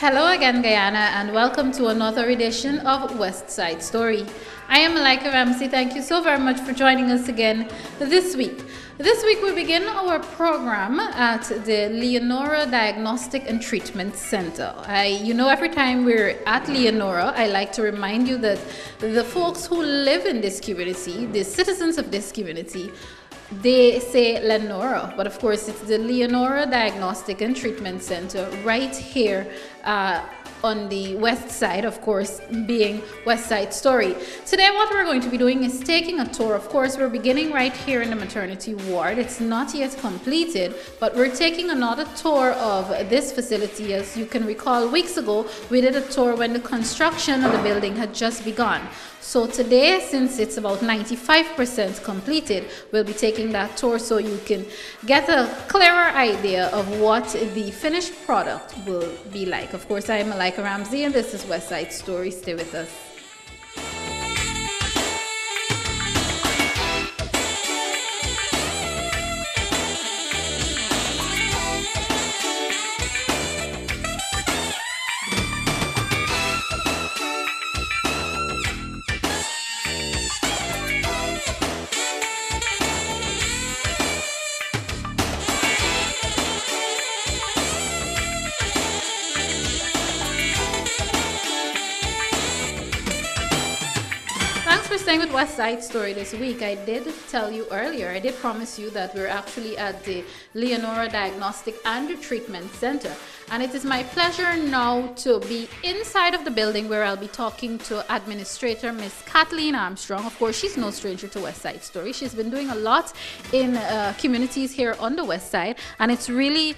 Hello again, Guyana, and welcome to another edition of West Side Story. I am Malika Ramsey. Thank you so very much for joining us again this week. This week we begin our program at the Leonora Diagnostic and Treatment Center. Every time we're at Leonora, I like to remind you that the folks who live in this community, the citizens of this community, they say Leonora, but of course it's the Leonora Diagnostic and Treatment Center right here on the west side, of course, being West Side Story. Today what we're going to be doing is taking a tour. Of course, we're beginning right here in the maternity ward. It's not yet completed, but we're taking another tour of this facility. As you can recall, weeks ago, we did a tour when the construction of the building had just begun. So today, since it's about 95% completed, we'll be taking that tour so you can get a clearer idea of what the finished product will be like. Of course, I am Malika Ramsey, and this is West Side Story. Stay with us. Staying with West Side Story this week, I did tell you earlier, I did promise you that we're actually at the Leonora Diagnostic and Treatment Center. And it is my pleasure now to be inside of the building where I'll be talking to Administrator Miss Kathleen Armstrong. Of course, she's no stranger to West Side Story. She's been doing a lot in communities here on the West Side, and it's really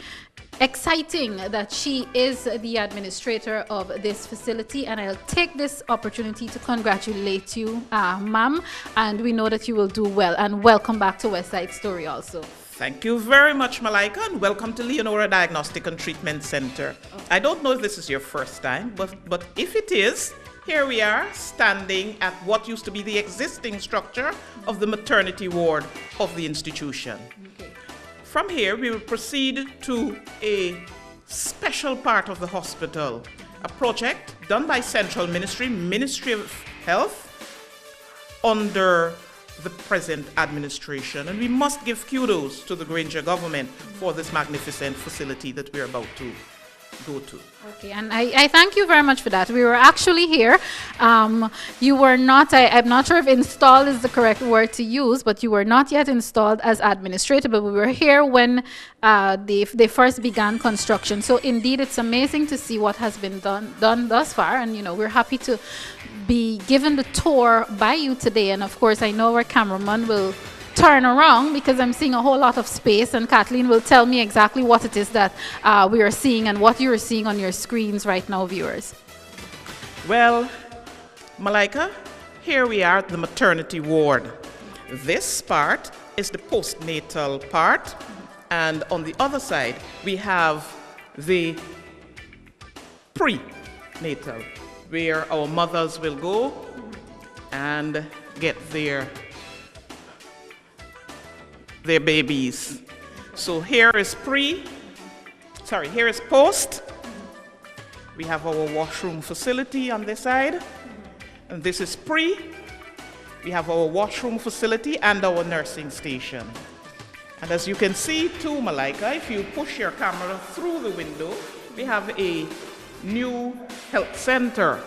exciting that she is the administrator of this facility, and I'll take this opportunity to congratulate you, ma'am, and we know that you will do well, and welcome back to West Side Story also. Thank you very much, Malika, and welcome to Leonora Diagnostic and Treatment Center. Okay. I don't know if this is your first time, but if it is, here we are standing at what used to be the existing structure of the maternity ward of the institution. Okay. From here, we will proceed to a special part of the hospital, a project done by Central Ministry of Health, under the present administration. And we must give kudos to the Granger government for this magnificent facility that we're about to go to. Okay, and I thank you very much for that. We were actually here. You were not, I'm not sure if installed is the correct word to use, but you were not yet installed as administrator, but we were here when they first began construction. So indeed, it's amazing to see what has been done thus far. And, we're happy to be given the tour by you today. And of course, I know our cameraman will turn around because I'm seeing a whole lot of space, and Kathleen will tell me exactly what it is that we are seeing and what you are seeing on your screens right now, viewers. Well, Malika, here we are at the maternity ward. This part is the postnatal part, and on the other side we have the prenatal, where our mothers will go and get their babies. So here is here is post. We have our washroom facility on this side, and this is pre. We have our washroom facility and our nursing station. And as you can see too, Malika, if you push your camera through the window, we have a new health center.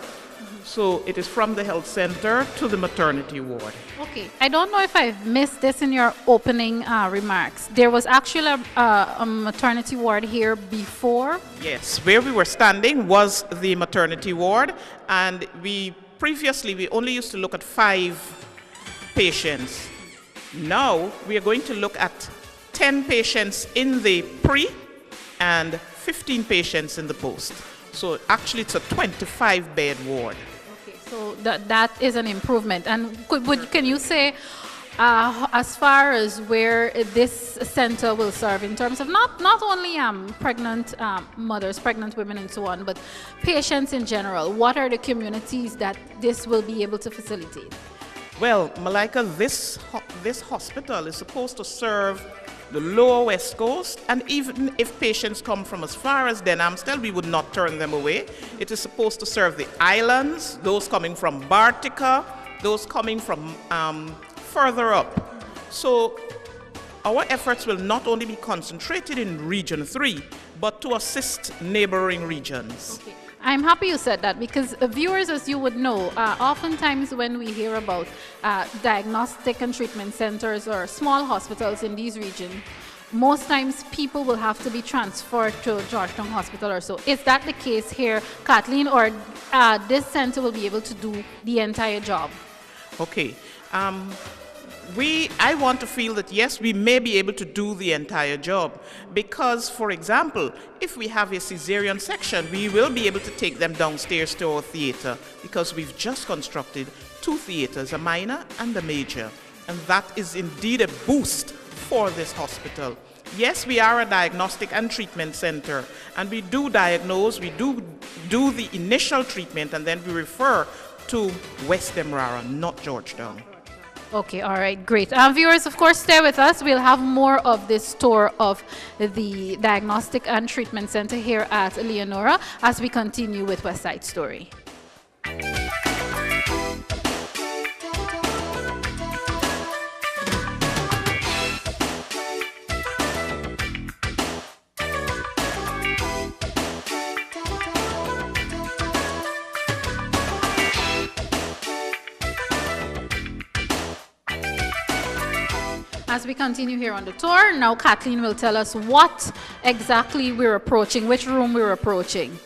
So it is from the health center to the maternity ward. Okay, I don't know if I've missed this in your opening remarks. There was actually a maternity ward here before? Yes, where we were standing was the maternity ward, and previously we only used to look at 5 patients. Now we are going to look at 10 patients in the pre and 15 patients in the post. So actually it's a 25-bed ward. Okay, so that is an improvement. And can you say, as far as where this center will serve in terms of not only pregnant mothers, pregnant women and so on, but patients in general, what are the communities that this will be able to facilitate? Well, Malika, this hospital is supposed to serve the lower West Coast, and even if patients come from as far as Denhamstel, we would not turn them away. It is supposed to serve the islands, those coming from Bartica, those coming from further up. So our efforts will not only be concentrated in Region 3, but to assist neighboring regions. Okay. I'm happy you said that because viewers, as you would know, oftentimes when we hear about diagnostic and treatment centers or small hospitals in these regions, most times people will have to be transferred to Georgetown Hospital or so. Is that the case here, Kathleen, or this center will be able to do the entire job? Okay. I want to feel that yes, we may be able to do the entire job because, for example, if we have a cesarean section, we will be able to take them downstairs to our theater because we've just constructed 2 theaters, a minor and a major, and that is indeed a boost for this hospital. Yes, we are a diagnostic and treatment center, and we do diagnose, we do the initial treatment, and then we refer to West Demerara, not Georgetown. Okay, all right, great. Viewers, of course, stay with us. We'll have more of this tour of the Diagnostic and Treatment Center here at Leonora as we continue with West Side Story. As we continue here on the tour, now Kathleen will tell us what exactly we're approaching, which room we're approaching.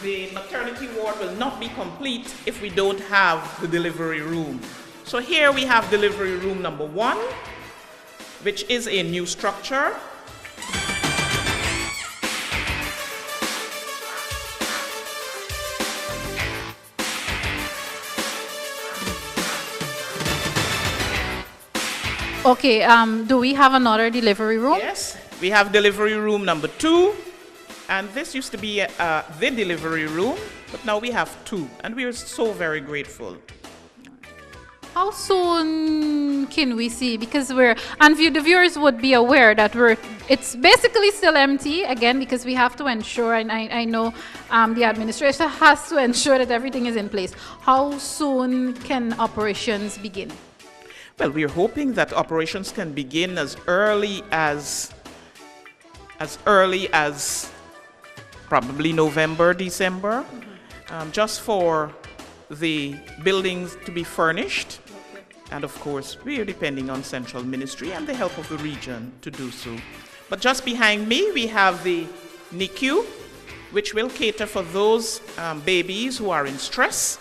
The maternity ward will not be complete if we don't have the delivery room. So here we have delivery room number 1, which is a new structure. Okay, do we have another delivery room? Yes, we have delivery room number 2, and this used to be the delivery room, but now we have 2, and we are so very grateful. How soon can we see? Because the viewers would be aware that it's basically still empty, again, because we have to ensure, and I know the administration has to ensure that everything is in place. How soon can operations begin? Well, we're hoping that operations can begin as early as probably November, December, just for the buildings to be furnished. And of course, we are depending on Central Ministry and the help of the region to do so. But just behind me, we have the NICU, which will cater for those babies who are in stress.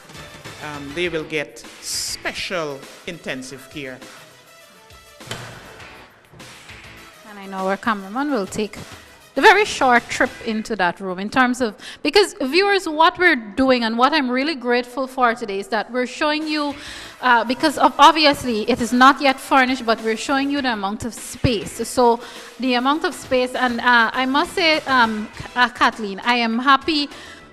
They will get special intensive care. And I know our cameraman will take the very short trip into that room in terms of, because viewers, what we're doing and what I'm really grateful for today is that we're showing you, because of obviously it is not yet furnished, but we're showing you the amount of space. So the amount of space, and I must say, Kathleen, I am happy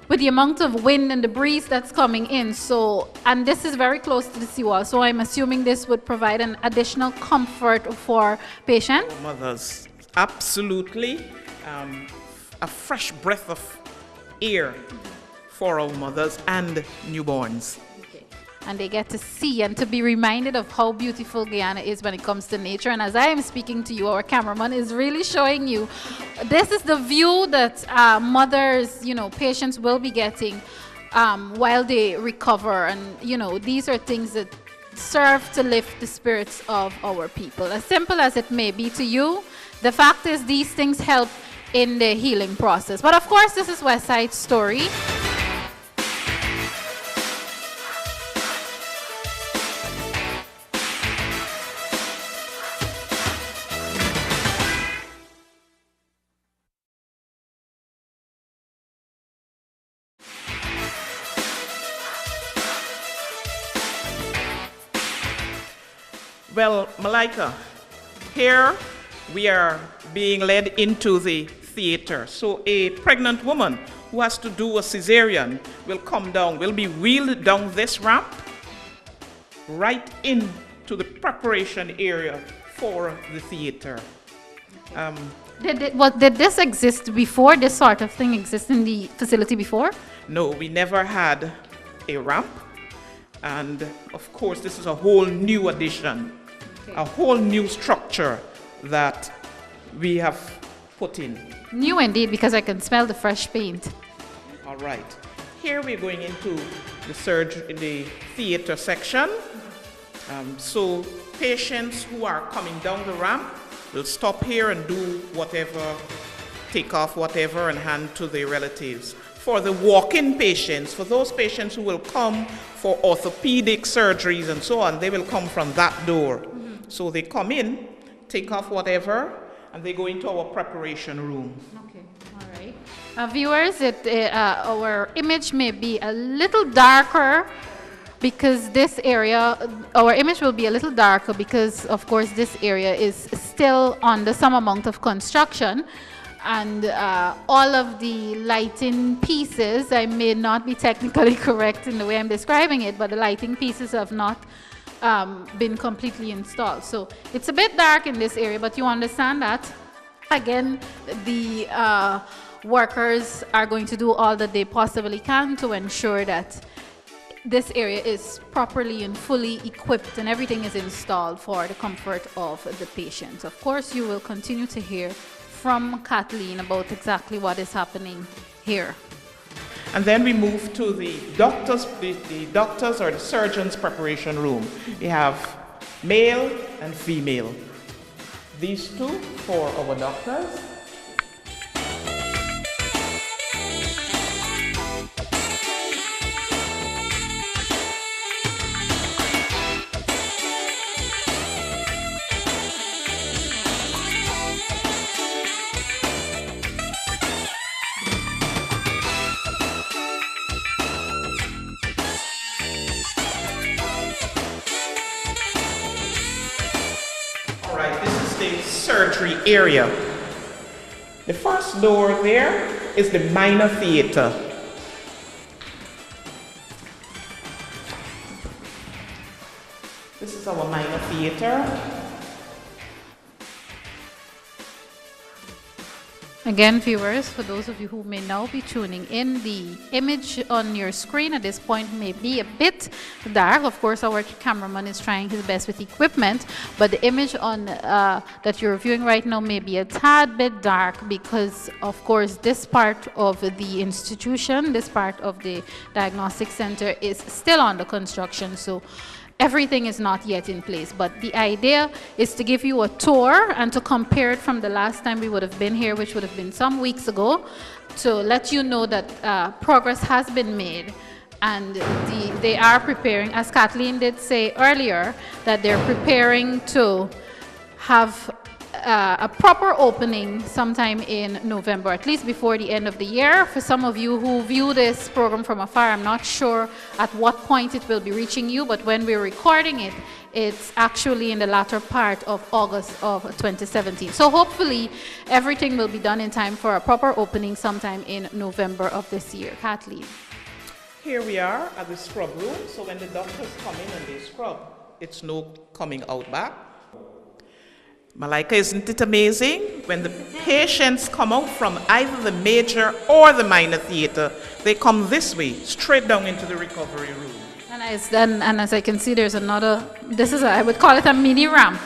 with the amount of wind and the breeze that's coming in. So, and this is very close to the seawall, so I'm assuming this would provide an additional comfort for patients. For mothers, absolutely. A fresh breath of air for our mothers and newborns. And they get to see and to be reminded of how beautiful Guyana is when it comes to nature. And as I am speaking to you, our cameraman is really showing you, this is the view that mothers, patients will be getting while they recover. And, these are things that serve to lift the spirits of our people. As simple as it may be to you, the fact is these things help in the healing process. But of course, this is West Side Story. Well, Malika, here we are being led into the theater. So a pregnant woman who has to do a cesarean will come down, will be wheeled down this ramp right into the preparation area for the theater. Did this exist before? This sort of thing exist in the facility before? No, we never had a ramp. And of course, this is a whole new addition, a whole new structure that we have put in. New indeed, because I can smell the fresh paint. All right. Here we're going into the theater section. So patients who are coming down the ramp will stop here and do whatever, take off whatever and hand to their relatives. For the walk-in patients, for those patients who will come for orthopedic surgeries and so on, they will come from that door. So they come in, take off whatever, and they go into our preparation room. Okay, all right. Viewers, our image may be a little darker because this area, our image will be a little darker because, of course, this area is still under some amount of construction. And all of the lighting pieces, I may not be technically correct in the way I'm describing it, but the lighting pieces have not been completely installed. So it's a bit dark in this area, but you understand that. Again, the workers are going to do all that they possibly can to ensure that this area is properly and fully equipped and everything is installed for the comfort of the patients. Of course, you will continue to hear from Kathleen about exactly what is happening here. And then we move to the doctors, the doctors or the surgeons' preparation room. We have male and female. These two for our doctors. Surgery area. The first door there is the minor theater. This is our minor theater. Again, viewers, for those of you who may now be tuning in, the image on your screen at this point may be a bit dark. Of course, our cameraman is trying his best with equipment, but the image on that you're viewing right now may be a tad bit dark because, of course, this part of the institution, this part of the diagnostic center is still under construction. So everything is not yet in place, but the idea is to give you a tour and to compare it from the last time we would have been here, which would have been some weeks ago, to let you know that progress has been made. And they are preparing, as Kathleen did say earlier, that they're preparing to have a proper opening sometime in November, at least before the end of the year. For some of you who view this program from afar, I'm not sure at what point it will be reaching you, but when we're recording it, it's actually in the latter part of August of 2017. So hopefully everything will be done in time for a proper opening sometime in November of this year. Kathleen. Here we are at the scrub room. So when the doctors come in and they scrub, it's no coming out back. Malika, isn't it amazing? When the patients come out from either the major or the minor theater, they come this way, straight down into the recovery room. And as I can see, there's another, I would call it a mini ramp.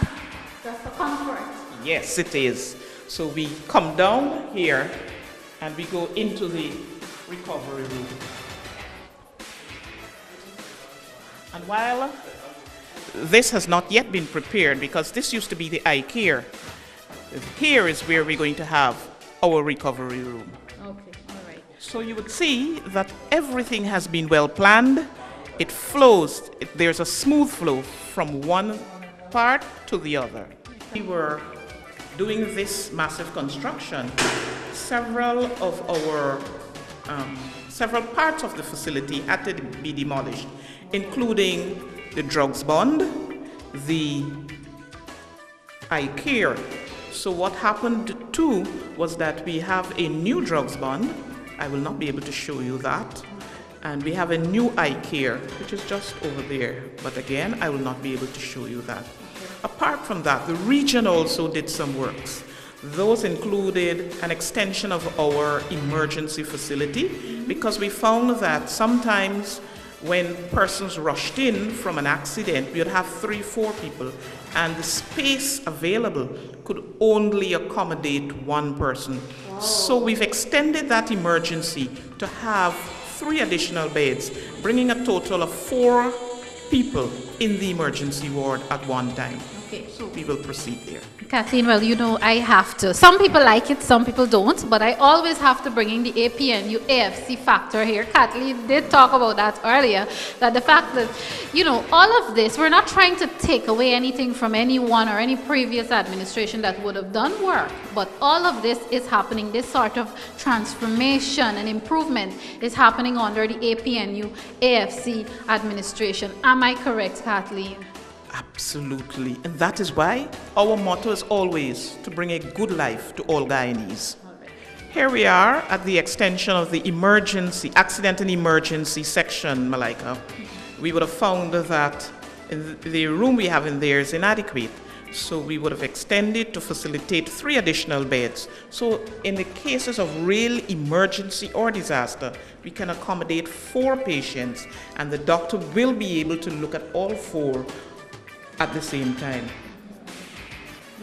Just for comfort. Yes, it is. So we come down here and we go into the recovery room. And while this has not yet been prepared, because this used to be the eye care, here is where we're going to have our recovery room. Okay, all right. So you would see that everything has been well planned. It flows, there's a smooth flow from one part to the other. We were doing this massive construction. Several parts of the facility had to be demolished, including the drugs bond, the eye care. So what happened too was that we have a new drugs bond. I will not be able to show you that. And we have a new eye care, which is just over there. But again, I will not be able to show you that. Apart from that, the region also did some works. Those included an extension of our emergency facility because we found that sometimes when persons rushed in from an accident, we would have 3-4 people, and the space available could only accommodate one person. Wow. So we've extended that emergency to have 3 additional beds, bringing a total of 4 people in the emergency ward at one time. Okay. So we will proceed there. Kathleen, well, you know, I have to. Some people like it, some people don't, but I always have to bring in the APNU AFC factor here. Kathleen did talk about that earlier, that the fact that, you know, all of this, we're not trying to take away anything from anyone or any previous administration that would have done work, but all of this is happening, this sort of transformation and improvement is happening under the APNU AFC administration. Am I correct, Kathleen? Absolutely. And that is why our motto is always to bring a good life to all Guyanese. Here we are at the extension of the emergency, accident and emergency section, Malika. We would have found that the room we have in there is inadequate. So we would have extended to facilitate 3 additional beds. So in the cases of real emergency or disaster, we can accommodate 4 patients, and the doctor will be able to look at all 4 at the same time.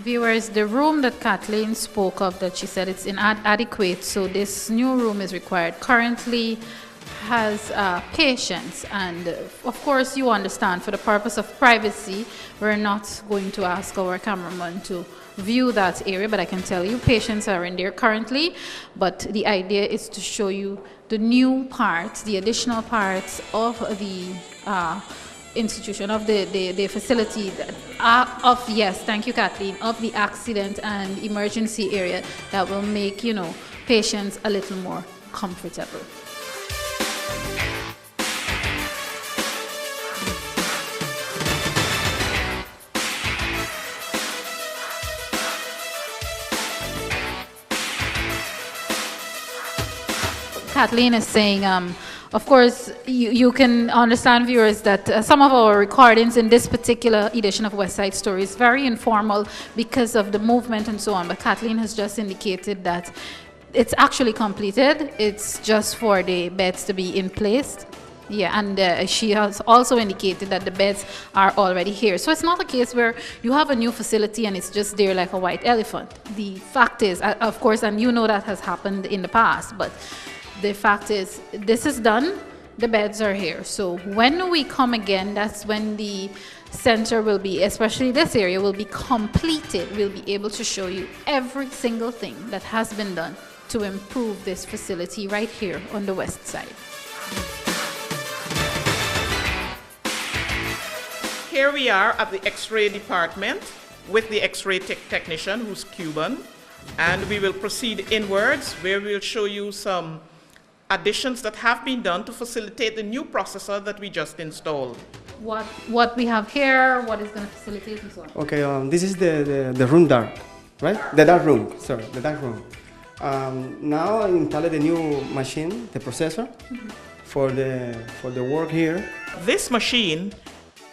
Viewers, the room that Kathleen spoke of, that she said it's inadequate, so this new room is required, currently has patients, and of course you understand, for the purpose of privacy, we're not going to ask our cameraman to view that area, but I can tell you patients are in there currently, but the idea is to show you the new parts, the additional parts of the institution, of the facility yes, thank you, Kathleen, of the accident and emergency area that will make, you know, patients a little more comfortable. Kathleen is saying, of course, you can understand, viewers, that some of our recordings in this particular edition of West Side Story is very informal because of the movement and so on. But Kathleen has just indicated that it's actually completed. It's just for the beds to be in place. Yeah, and she has also indicated that the beds are already here. So it's not a case where you have a new facility and it's just there like a white elephant. The fact is, of course, and you know that has happened in the past, but the fact is, this is done, the beds are here. So when we come again, that's when the center will be, especially this area, will be completed. We'll be able to show you every single thing that has been done to improve this facility right here on the west side. Here we are at the X-ray department with the X-ray technician, who's Cuban, and we will proceed inwards, where we'll show you some additions that have been done to facilitate the new processor that we just installed. What we have here, what is going to facilitate and so on? Okay, this is the room dark, right? The dark room, sorry, the dark room. Now I installed the new machine, the processor, for the work here. This machine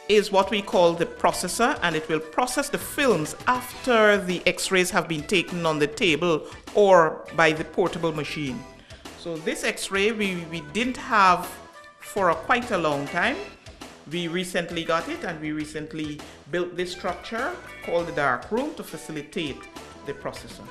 is what we call the processor, and it will process the films after the X-rays have been taken on the table or by the portable machine. So this X-ray we didn't have for quite a long time. We recently got it, and we recently built this structure called the dark room to facilitate the processor.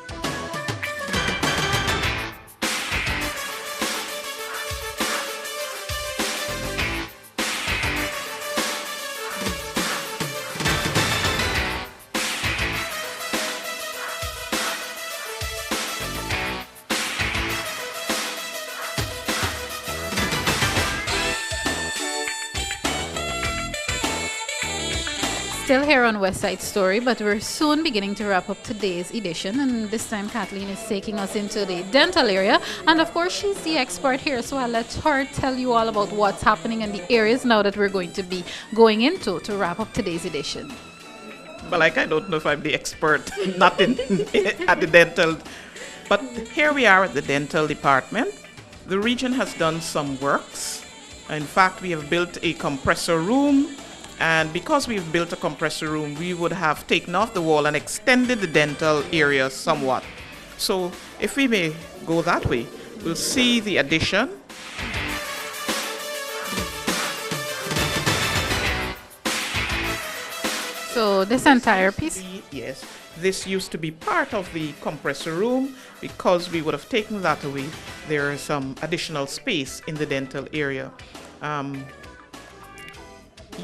Still here on West Side Story, but we're soon beginning to wrap up today's edition, and this time Kathleen is taking us into the dental area, and of course she's the expert here, so I'll let her tell you all about what's happening in the areas now that we're going to be going into to wrap up today's edition. But like, I don't know if I'm the expert, not in, at the dental, but here we are at the dental department. The region has done some works. In fact, we have built a compressor room, And because we've built a compressor room, we would have taken off the wall and extended the dental area somewhat. So if we may go that way, we'll see the addition. So this entire piece? Yes, this used to be part of the compressor room. Because we would have taken that away, there is some additional space in the dental area.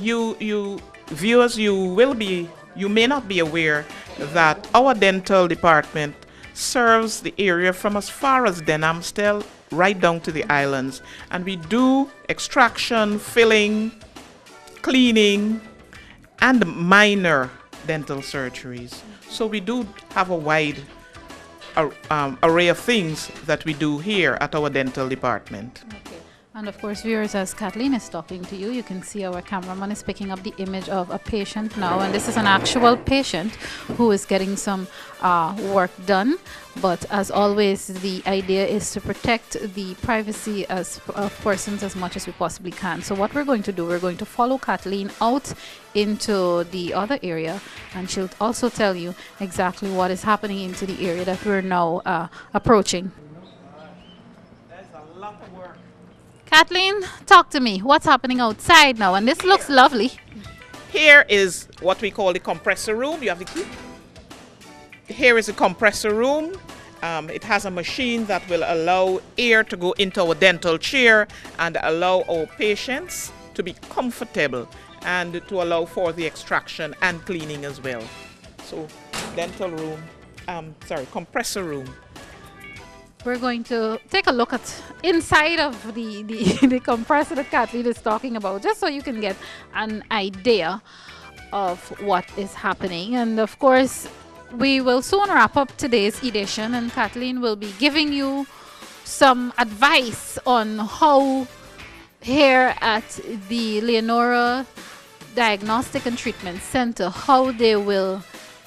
You viewers, you may not be aware that our dental department serves the area from as far as Denhamstel right down to the islands, and we do extraction, filling, cleaning, and minor dental surgeries. So we do have a wide array of things that we do here at our dental department. Okay. And of course, viewers, as Kathleen is talking to you, you can see our cameraman is picking up the image of a patient now, and this is an actual patient who is getting some work done. But as always, the idea is to protect the privacy of persons as much as we possibly can. So what we're going to do, we're going to follow Kathleen out into the other area, and she'll also tell you exactly what is happening into the area that we're now approaching. There's a lot of work. Kathleen, talk to me. What's happening outside now? And this looks lovely. Here is what we call the compressor room. You have the key. Here is the compressor room. It has a machine that will allow air to go into our dental chair and allow our patients to be comfortable and to allow for the extraction and cleaning as well. So, dental room, compressor room. We're going to take a look at inside of the compressor that Kathleen is talking about, just so you can get an idea of what is happening. And of course, we will soon wrap up today's edition, and Kathleen will be giving you some advice on how here at the Leonora Diagnostic and Treatment Center, how they will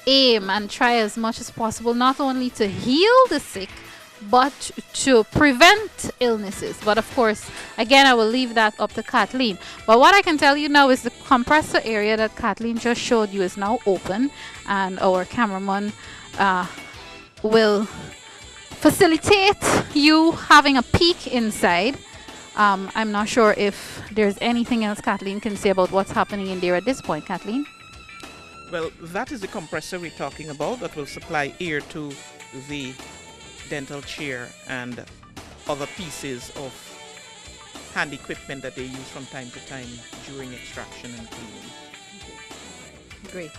aim and try as much as possible not only to heal the sick, but to prevent illnesses. But of course, again, I will leave that up to Kathleen. But what I can tell you now is the compressor area that Kathleen just showed you is now open, and our cameraman will facilitate you having a peek inside. I'm not sure if there's anything else Kathleen can say about what's happening in there at this point. Kathleen? Well, that is the compressor we're talking about that will supply air to the dental chair and other pieces of hand equipment that they use from time to time during extraction and cleaning. Great.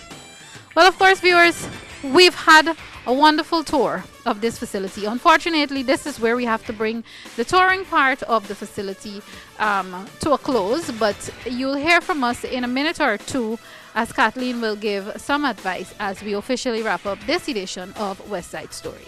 Well, of course, viewers, we've had a wonderful tour of this facility. Unfortunately, this is where we have to bring the touring part of the facility to a close, but you'll hear from us in a minute or two as Kathleen will give some advice as we officially wrap up this edition of West Side Story.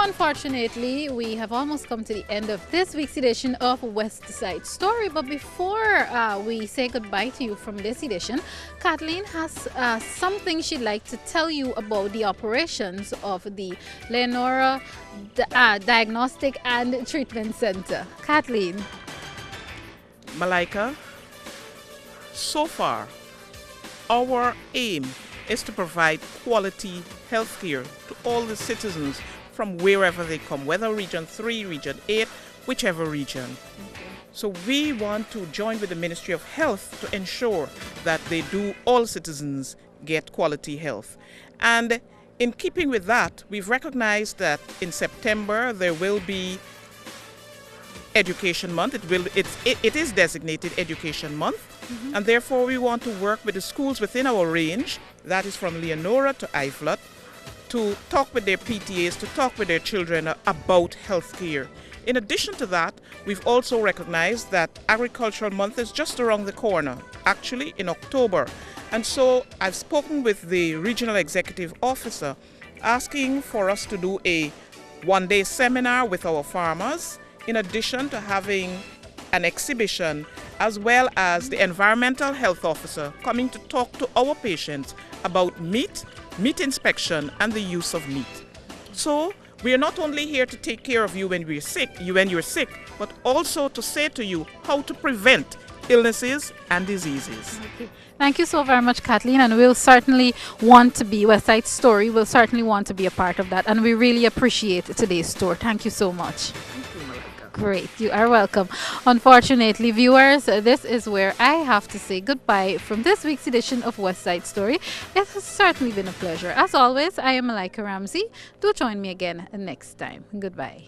Unfortunately, we have almost come to the end of this week's edition of West Side Story. But before we say goodbye to you from this edition, Kathleen has something she'd like to tell you about the operations of the Leonora Diagnostic and Treatment Center. Kathleen. Malika, so far, our aim is to provide quality health care to all the citizens from wherever they come, whether Region 3, Region 8, whichever region. Okay. So we want to join with the Ministry of Health to ensure that all citizens get quality health. And in keeping with that, we've recognized that in September there will be Education Month. It is designated Education Month. Mm-hmm. And therefore we want to work with the schools within our range, that is from Leonora to Iflot, to talk with their PTAs, to talk with their children about health care. In addition to that, we've also recognized that Agricultural Month is just around the corner, actually in October. And so I've spoken with the Regional Executive Officer asking for us to do a one-day seminar with our farmers in addition to having an exhibition, as well as the environmental health officer coming to talk to our patients about meat inspection, and the use of meat. So we are not only here to take care of you when you're sick, but also to say to you how to prevent illnesses and diseases. Okay. Thank you so very much, Kathleen, and we'll certainly want to be, Westside Story will certainly want to be a part of that, and we really appreciate today's tour. Thank you so much. Great, you are welcome. Unfortunately, viewers, this is where I have to say goodbye from this week's edition of Westside Story. It has certainly been a pleasure. As always, I am Malika Ramsey. Do join me again next time. Goodbye.